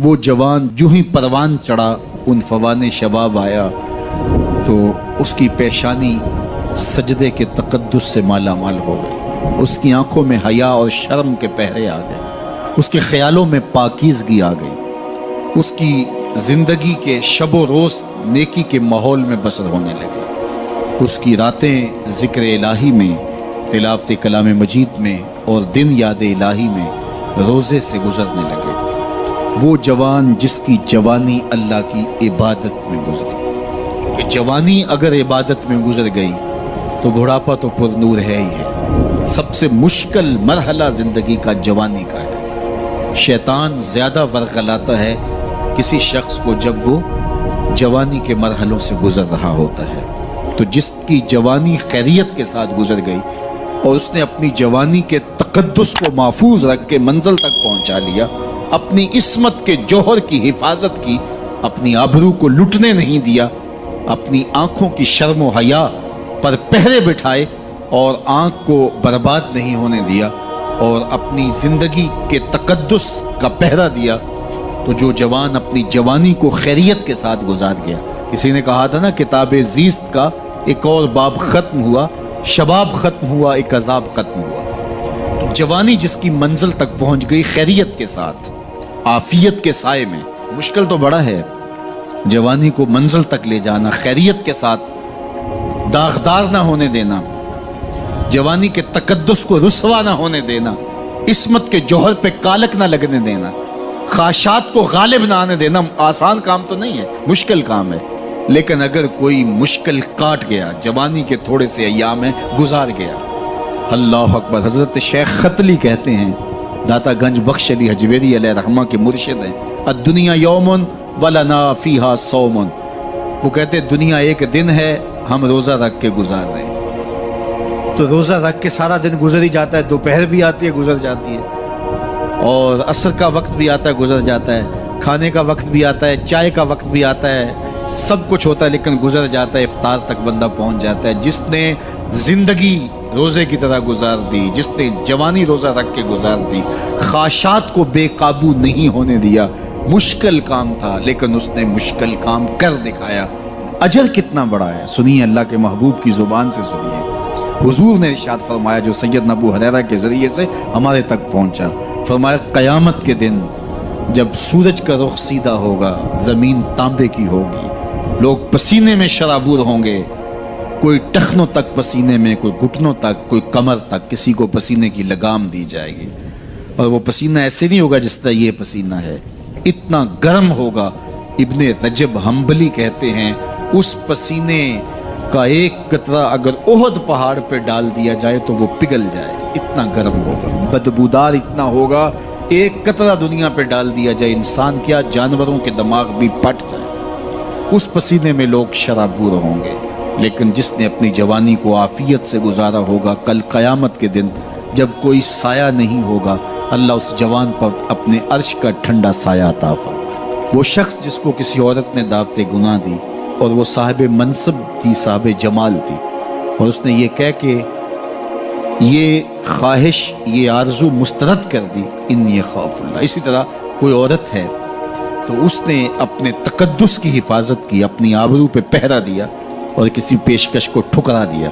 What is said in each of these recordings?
وہ جوان جو ہی پروان چڑھا ان فوان شباب آیا تو اس کی پیشانی سجدے کے تقدس سے مالا مال ہو گئی، اس کی آنکھوں میں حیا اور شرم کے پہرے آ گئے، اس کے خیالوں میں پاکیزگی آ گئی، اس کی زندگی کے شب و روز نیکی کے ماحول میں بسر ہونے لگے، اس کی راتیں ذکر الہی میں، تلاوت کلام مجید میں اور دن یاد الہی میں روزے سے گزرنے لگے۔ وہ جوان جس کی جوانی اللہ کی عبادت میں گزری، کہ جوانی اگر عبادت میں گزر گئی تو بڑھاپا تو پر نور ہے ہی ہے۔ سب سے مشکل مرحلہ زندگی کا جوانی کا ہے۔ شیطان زیادہ ورغلاتا ہے کسی شخص کو جب وہ جوانی کے مرحلوں سے گزر رہا ہوتا ہے۔ تو جس کی جوانی خیریت کے ساتھ گزر گئی اور اس نے اپنی جوانی کے تقدس کو محفوظ رکھ کے منزل تک پہنچا لیا، اپنی عصمت کے جوہر کی حفاظت کی، اپنی آبرو کو لٹنے نہیں دیا، اپنی آنکھوں کی شرم و حیا پر پہرے بٹھائے اور آنکھ کو برباد نہیں ہونے دیا اور اپنی زندگی کے تقدس کا پہرا دیا، تو جو جوان اپنی جوانی کو خیریت کے ساتھ گزار گیا۔ کسی نے کہا تھا نا، کتاب زیست کا ایک اور باب ختم ہوا، شباب ختم ہوا، ایک عذاب ختم ہوا۔ تو جوانی جس کی منزل تک پہنچ گئی خیریت کے ساتھ، عافیت کے سائے میں، مشکل تو بڑا ہے جوانی کو منزل تک لے جانا، خیریت کے ساتھ داغدار نہ ہونے دینا، جوانی کے تقدس کو رسوا نہ ہونے دینا، عصمت کے جوہر پہ کالک نہ لگنے دینا، خواہشات کو غالب نہ آنے دینا۔ آسان کام تو نہیں ہے، مشکل کام ہے، لیکن اگر کوئی مشکل کاٹ گیا، جوانی کے تھوڑے سے ایام میں گزار گیا۔ اللہ اکبر۔ حضرت شیخ ختلی کہتے ہیں، داتا گنج بخش علی حجویری علیہ رحمہ کے مرشد ہیں، الدنیا یوم ولنا فیہا صوم۔ وہ کہتے ہیں دنیا ایک دن ہے، ہم روزہ رکھ کے گزار رہے ہیں۔ تو روزہ رکھ کے سارا دن گزر ہی جاتا ہے، دوپہر بھی آتی ہے گزر جاتی ہے، اور عصر کا وقت بھی آتا ہے گزر جاتا ہے، کھانے کا وقت بھی آتا ہے، چائے کا وقت بھی آتا ہے، سب کچھ ہوتا ہے لیکن گزر جاتا ہے، افطار تک بندہ پہنچ جاتا ہے۔ جس نے زندگی روزے کی طرح گزار دی، جس نے جوانی روزہ رکھ کے گزار دی، خواہشات کو بے قابو نہیں ہونے دیا، مشکل کام تھا لیکن اس نے مشکل کام کر دکھایا۔ اجر کتنا بڑا ہے، سنیے اللہ کے محبوب کی زبان سے سنیے۔ حضور نے ارشاد فرمایا جو سیدنا ابو ہریرہ کے ذریعے سے ہمارے تک پہنچا، فرمایا قیامت کے دن جب سورج کا رخ سیدھا ہوگا، زمین تانبے کی ہوگی، لوگ پسینے میں شرابور ہوں گے، کوئی ٹخنوں تک پسینے میں، کوئی گھٹنوں تک، کوئی کمر تک، کسی کو پسینے کی لگام دی جائے گی، اور وہ پسینہ ایسے نہیں ہوگا جس طرح یہ پسینہ ہے، اتنا گرم ہوگا۔ ابن رجب حنبلی کہتے ہیں اس پسینے کا ایک قطرہ اگر احد پہاڑ پہ ڈال دیا جائے تو وہ پگھل جائے، اتنا گرم ہوگا، بدبودار اتنا ہوگا، ایک قطرہ دنیا پہ ڈال دیا جائے، انسان کیا جانوروں کے دماغ بھی پھٹ جائے، اس پسینے میں لوگ شرابور ہوں گے۔ لیکن جس نے اپنی جوانی کو عافیت سے گزارا ہوگا، کل قیامت کے دن جب کوئی سایہ نہیں ہوگا، اللہ اس جوان پر اپنے عرش کا ٹھنڈا سایہ عطا فرمائے۔ وہ شخص جس کو کسی عورت نے دعوت گناہ دی اور وہ صاحب منصب تھی، صاحب جمال تھی، اور اس نے یہ کہہ کے یہ خواہش، یہ آرزو مسترد کر دی، انی خاف اللہ۔ اسی طرح کوئی عورت ہے تو اس نے اپنے تقدس کی حفاظت کی، اپنی آبرو پہ پہرا دیا اور کسی پیشکش کو ٹھکرا دیا،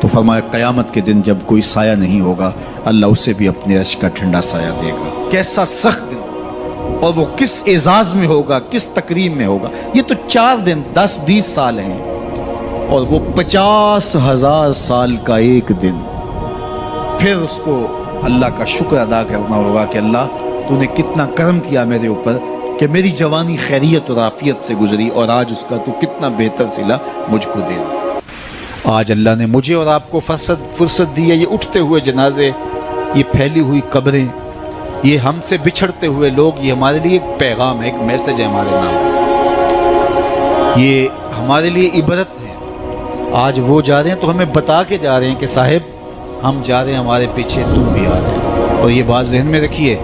تو فرمایا قیامت کے دن جب کوئی سایہ نہیں ہوگا، اللہ اسے بھی اپنے عرش کا ٹھنڈا سایہ دے گا۔ کیسا سخت دن ہوگا، اور وہ کس اعزاز میں ہوگا، کس تکریم میں ہوگا۔ یہ تو 4 دن 10-20 سال ہیں، اور وہ 50,000 سال کا ایک دن۔ پھر اس کو اللہ کا شکر ادا کرنا ہوگا کہ اللہ تو نے کتنا کرم کیا میرے اوپر کہ میری جوانی خیریت اور عافیت سے گزری، اور آج اس کا تو کتنا بہتر صلہ مجھ کو دے دیا۔ آج اللہ نے مجھے اور آپ کو فرصت دی ہے، یہ اٹھتے ہوئے جنازے، یہ پھیلی ہوئی قبریں، یہ ہم سے بچھڑتے ہوئے لوگ، یہ ہمارے لیے ایک پیغام ہے، ایک میسج ہے ہمارے نام، یہ ہمارے لیے عبرت ہے۔ آج وہ جا رہے ہیں تو ہمیں بتا کے جا رہے ہیں کہ صاحب ہم جا رہے ہیں، ہمارے پیچھے تم بھی آ رہے۔ اور یہ بات ذہن میں رکھیے،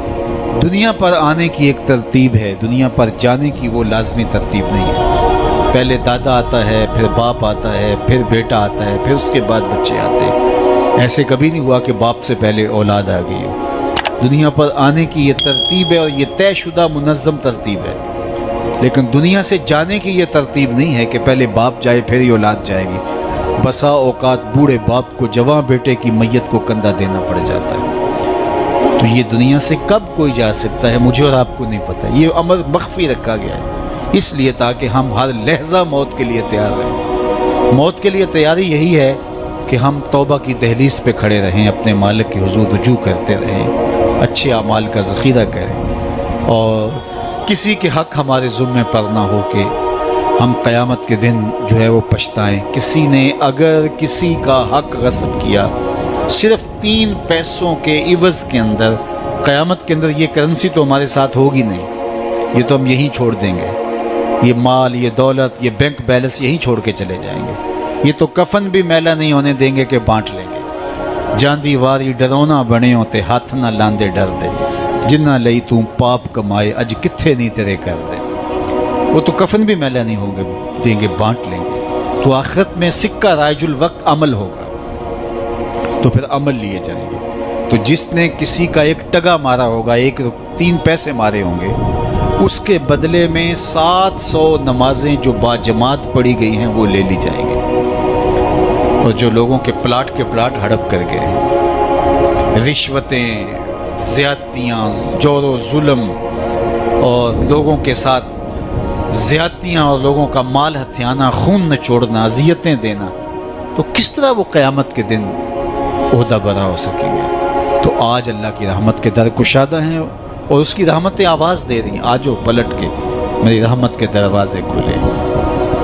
دنیا پر آنے کی ایک ترتیب ہے، دنیا پر جانے کی وہ لازمی ترتیب نہیں ہے۔ پہلے دادا آتا ہے، پھر باپ آتا ہے، پھر بیٹا آتا ہے، پھر اس کے بعد بچے آتے ہیں۔ ایسے کبھی نہیں ہوا کہ باپ سے پہلے اولاد آ گئی ہو۔ دنیا پر آنے کی یہ ترتیب ہے اور یہ طے شدہ منظم ترتیب ہے، لیکن دنیا سے جانے کی یہ ترتیب نہیں ہے کہ پہلے باپ جائے پھر ہی اولاد جائے گی۔ بسا اوقات بوڑھے باپ کو جوان بیٹے کی میت کو کندھا دینا پڑ جاتا ہے۔ تو یہ دنیا سے کب کوئی جا سکتا ہے مجھے اور آپ کو نہیں پتہ، یہ امر مخفی رکھا گیا ہے اس لیے تاکہ ہم ہر لحظہ موت کے لیے تیار رہیں۔ موت کے لیے تیاری یہی ہے کہ ہم توبہ کی دہلیز پہ کھڑے رہیں، اپنے مالک کے حضور رجوع کرتے رہیں، اچھے اعمال کا ذخیرہ کریں، اور کسی کے حق ہمارے ذمے پر نہ ہو کہ ہم قیامت کے دن جو ہے وہ پچھتائیں۔ کسی نے اگر کسی کا حق غصب کیا صرف 3 پیسوں کے عوض کے اندر، قیامت کے اندر یہ کرنسی تو ہمارے ساتھ ہوگی نہیں، یہ تو ہم یہیں چھوڑ دیں گے، یہ مال، یہ دولت، یہ بینک بیلنس یہیں چھوڑ کے چلے جائیں گے، یہ تو کفن بھی میلا نہیں ہونے دیں گے کہ بانٹ لیں گے۔ جاندی واری ڈرونا بنے ہوتے ہاتھ نہ لاندے ڈر دے، جنہ لئی تو پاپ کمائے اج کتھے نہیں تیرے کر دے۔ وہ تو کفن بھی میلا نہیں ہوں گے دیں گے، بانٹ لیں گے۔ تو آخرت میں سکہ رائج الوقت عمل ہوگا، تو پھر عمل لیے جائیں گے۔ تو جس نے کسی کا 1 ٹگا مارا ہوگا، 3 پیسے مارے ہوں گے، اس کے بدلے میں 700 نمازیں جو باجماعت پڑھی گئی ہیں وہ لے لی جائیں گے، اور جو لوگوں کے پلاٹ ہڑپ کر گئے، رشوتیں، زیادتیاں، جور و ظلم اور لوگوں کے ساتھ زیادتیاں اور لوگوں کا مال ہتھیانا، خون نچوڑنا، اذیتیں دینا، تو کس طرح وہ قیامت کے دن عہدہ برا ہو سکیں گے؟ تو آج اللہ کی رحمت کے در کشادہ ہیں اور اس کی رحمتیں آواز دے رہی ہیں، آجو پلٹ کے میری رحمت کے دروازے کھلے۔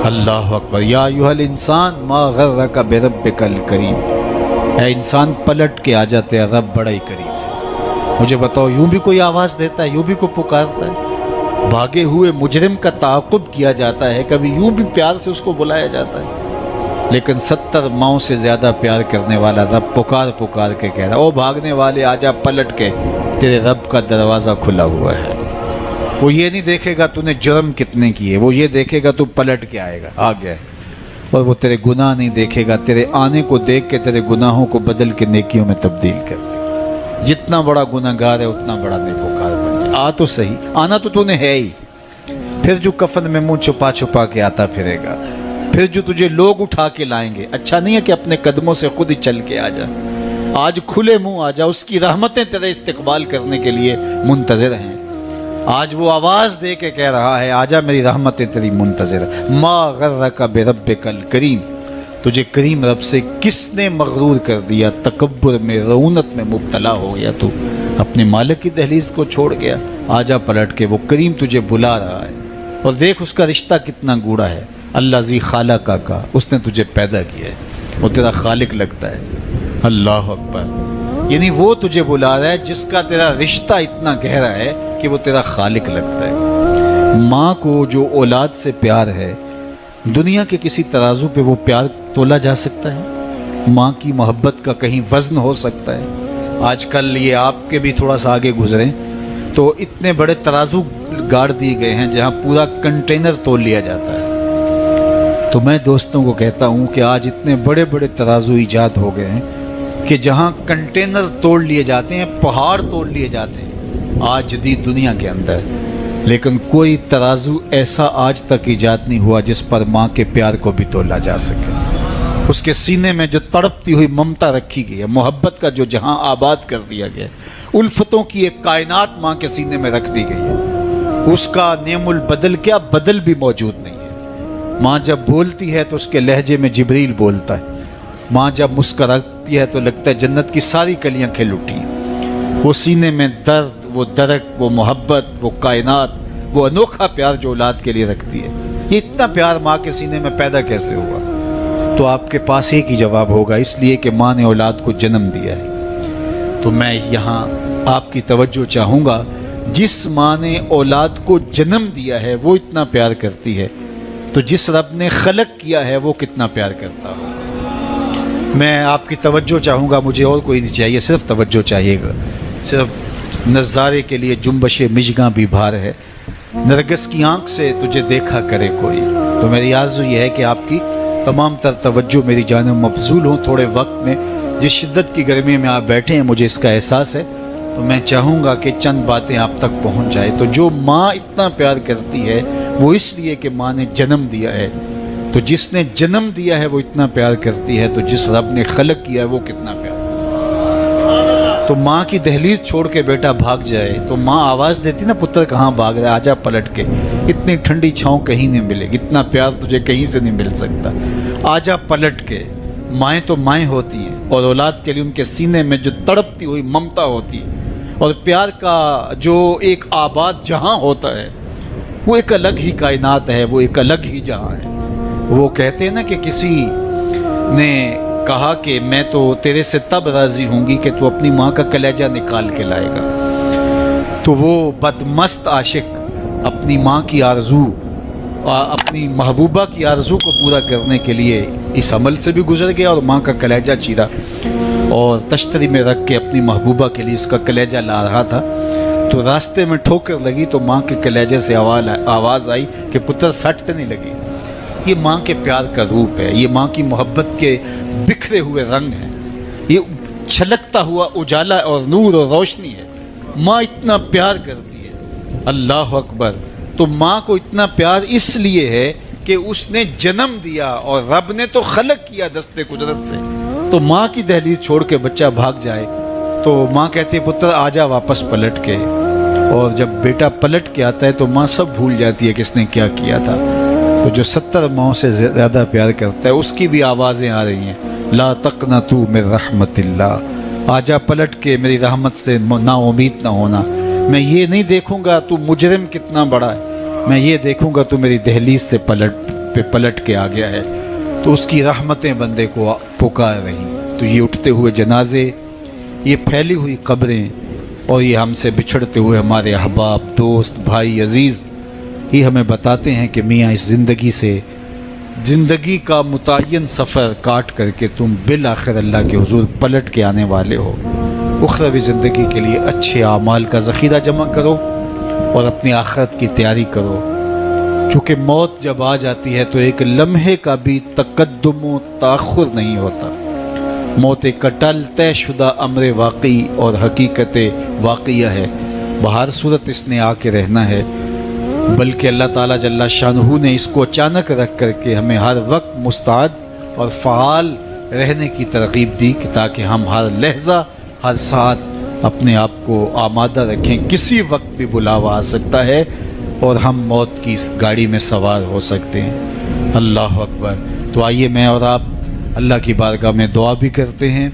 اللہ اکبر۔ یا ایھا الانسان ما غرک بربک الکریم، اے انسان پلٹ کے آ جاتے ہیں، رب بڑا ہی کریم ہے۔ مجھے بتاؤ، یوں بھی کوئی آواز دیتا ہے، یوں بھی کوئی پکارتا ہے؟ بھاگے ہوئے مجرم کا تعاقب کیا جاتا ہے، کبھی یوں بھی پیار سے اس کو بلایا جاتا ہے، لیکن 70 ماؤں سے زیادہ پیار کرنے والا رب پکار کے کہہ رہا، او بھاگنے والے آجا پلٹ کے، تیرے رب کا دروازہ کھلا ہوا ہے۔ وہ یہ نہیں دیکھے گا تو نے جرم کتنے کیے، وہ یہ دیکھے گا تو پلٹ کے آئے گا، آ گیا ہے، اور وہ تیرے گناہ نہیں دیکھے گا، تیرے آنے کو دیکھ کے تیرے گناہوں کو بدل کے نیکیوں میں تبدیل کر دے گا۔ جتنا بڑا گناہ گار ہے اتنا بڑا نیکوکار بن جائے۔ آ تو صحیح، آنا تو نے ہے ہی، پھر جو کفن میں منہ چھپا کے آتا پھرے گا، پھر جو تجھے لوگ اٹھا کے لائیں گے۔ اچھا نہیں ہے کہ اپنے قدموں سے خود ہی چل کے آ جا، آج کھلے منہ آ جا، اس کی رحمتیں تیرے استقبال کرنے کے لیے منتظر ہیں۔ آج وہ آواز دے کے کہہ رہا ہے، آجا میری رحمتیں تیری منتظر ہیں۔ ما غرک بربک الکریم، تجھے کریم رب سے کس نے مغرور کر دیا؟ تکبر میں، رعونت میں مبتلا ہو گیا، تو اپنے مالک کی دہلیز کو چھوڑ گیا۔ آجا پلٹ کے، وہ کریم تجھے بلا رہا ہے، اور دیکھ اس کا رشتہ کتنا گوڑا ہے۔ اللہ ذی خالق کا، اس نے تجھے پیدا کیا ہے، وہ تیرا خالق لگتا ہے۔ اللہ اکبر۔ یعنی وہ تجھے بلا رہا ہے جس کا تیرا رشتہ اتنا گہرا ہے کہ وہ تیرا خالق لگتا ہے۔ ماں کو جو اولاد سے پیار ہے، دنیا کے کسی ترازو پہ وہ پیار تولا جا سکتا ہے؟ ماں کی محبت کا کہیں وزن ہو سکتا ہے؟ آج کل یہ آپ کے بھی تھوڑا سا آگے گزریں تو اتنے بڑے ترازو گاڑ دیے گئے ہیں جہاں پورا کنٹینر تول لیا جاتا ہے۔ تو میں دوستوں کو کہتا ہوں کہ آج اتنے بڑے بڑے ترازو ایجاد ہو گئے ہیں کہ جہاں کنٹینر توڑ لیے جاتے ہیں، پہاڑ توڑ لیے جاتے ہیں آج جدید دنیا کے اندر، لیکن کوئی ترازو ایسا آج تک ایجاد نہیں ہوا جس پر ماں کے پیار کو بھی تولا جا سکے۔ اس کے سینے میں جو تڑپتی ہوئی ممتا رکھی گئی ہے، محبت کا جو جہاں آباد کر دیا گیا، الفتوں کی ایک کائنات ماں کے سینے میں رکھ دی گئی ہے، اس کا نعم البدل کیا بدل بھی موجود نہیں ہے۔ ماں جب بولتی ہے تو اس کے لہجے میں جبریل بولتا ہے، ماں جب مسکراتی ہے تو لگتا ہے جنت کی ساری کلیاں کھل اٹھی ہیں۔ وہ سینے میں درد، وہ درک، وہ محبت، وہ کائنات، وہ انوکھا پیار جو اولاد کے لیے رکھتی ہے، یہ اتنا پیار ماں کے سینے میں پیدا کیسے ہوا؟ تو آپ کے پاس ایک ہی جواب ہوگا، اس لیے کہ ماں نے اولاد کو جنم دیا ہے۔ تو میں یہاں آپ کی توجہ چاہوں گا، جس ماں نے اولاد کو جنم دیا ہے وہ اتنا پیار کرتی ہے، تو جس رب نے خلق کیا ہے وہ کتنا پیار کرتا ہوگا۔ میں آپ کی توجہ چاہوں گا، مجھے اور کوئی نہیں چاہیے، صرف توجہ چاہیے گا، صرف نظارے کے لیے جنبش مژگاں بھی بھار ہے، نرگس کی آنکھ سے تجھے دیکھا کرے کوئی۔ تو میری آرزو یہ ہے کہ آپ کی تمام تر توجہ میری جانب مبذول ہوں تھوڑے وقت میں۔ جس شدت کی گرمی میں آپ بیٹھے ہیں مجھے اس کا احساس ہے، تو میں چاہوں گا کہ چند باتیں آپ تک پہنچ جائے۔ تو جو ماں اتنا پیار کرتی ہے وہ اس لیے کہ ماں نے جنم دیا ہے، تو جس نے جنم دیا ہے وہ اتنا پیار کرتی ہے، تو جس رب نے خلق کیا ہے وہ کتنا پیار۔ تو ماں کی دہلیز چھوڑ کے بیٹا بھاگ جائے تو ماں آواز دیتی نا، پتر کہاں بھاگ رہا ہے، آجا پلٹ کے، اتنی ٹھنڈی چھاؤں کہیں نہیں ملے گی، اتنا پیار تجھے کہیں سے نہیں مل سکتا، آجا پلٹ کے۔ مائیں تو مائیں ہوتی ہیں، اور اولاد کے لیے ان کے سینے میں جو تڑپتی ہوئی ممتا ہوتی ہے، اور پیار کا جو ایک آباد جہاں ہوتا ہے وہ ایک الگ ہی کائنات ہے، وہ ایک الگ ہی جہاں ہے۔ وہ کہتے ہیں نا کہ کسی نے کہا کہ میں تو تیرے سے تب راضی ہوں گی کہ تو اپنی ماں کا کلیجہ نکال کے لائے گا، تو وہ بدمست عاشق اپنی ماں کی آرزو، اپنی محبوبہ کی آرزو کو پورا کرنے کے لیے اس عمل سے بھی گزر گیا، اور ماں کا کلیجہ چیرا اور تشتری میں رکھ کے اپنی محبوبہ کے لیے اس کا کلیجہ لا رہا تھا، تو راستے میں ٹھوکر لگی تو ماں کے کلیجے سے آواز آئی کہ پتر سٹ نہیں لگی۔ یہ ماں کے پیار کا روپ ہے، یہ ماں کی محبت کے بکھرے ہوئے رنگ ہیں، یہ چھلکتا ہوا اجالا اور نور اور روشنی ہے۔ ماں اتنا پیار کرتی ہے، اللہ اکبر۔ تو ماں کو اتنا پیار اس لیے ہے کہ اس نے جنم دیا، اور رب نے تو خلق کیا دست قدرت سے۔ تو ماں کی دہلیز چھوڑ کے بچہ بھاگ جائے تو ماں کہتی ہے پتر آجا واپس پلٹ کے، اور جب بیٹا پلٹ کے آتا ہے تو ماں سب بھول جاتی ہے کہ اس نے کیا کیا تھا۔ تو جو 70 ماؤں سے زیادہ پیار کرتا ہے اس کی بھی آوازیں آ رہی ہیں، لا تقنطوا من رحمت اللہ، آجا پلٹ کے میری رحمت سے نا امید نہ ہونا۔ میں یہ نہیں دیکھوں گا تو مجرم کتنا بڑا ہے، میں یہ دیکھوں گا تو میری دہلیز سے پلٹ کے آ گیا ہے۔ تو اس کی رحمتیں بندے کو پکار رہی۔ تو یہ اٹھتے ہوئے جنازے، یہ پھیلی ہوئی قبریں، اور یہ ہم سے بچھڑتے ہوئے ہمارے احباب، دوست، بھائی، عزیز، یہ ہمیں بتاتے ہیں کہ میاں اس زندگی سے، زندگی کا متعین سفر کاٹ کر کے تم بالآخر اللہ کے حضور پلٹ کے آنے والے ہو۔ اخروی زندگی کے لیے اچھے اعمال کا ذخیرہ جمع کرو اور اپنی آخرت کی تیاری کرو، چونکہ موت جب آ جاتی ہے تو ایک لمحے کا بھی تقدم و تاخر نہیں ہوتا۔ موت ایک اٹل طے شدہ امر واقعی اور حقیقت واقعہ ہے، بہر صورت اس نے آ کے رہنا ہے، بلکہ اللہ تعالیٰ جل شانہ نے اس کو اچانک رکھ کر کے ہمیں ہر وقت مستعد اور فعال رہنے کی ترغیب دی کہ تاکہ ہم ہر لحظہ، ہر ساتھ اپنے آپ کو آمادہ رکھیں، کسی وقت بھی بلاوا آ سکتا ہے اور ہم موت کی اس گاڑی میں سوار ہو سکتے ہیں۔ اللہ اکبر۔ تو آئیے میں اور آپ اللہ کی بارگاہ میں دعا بھی کرتے ہیں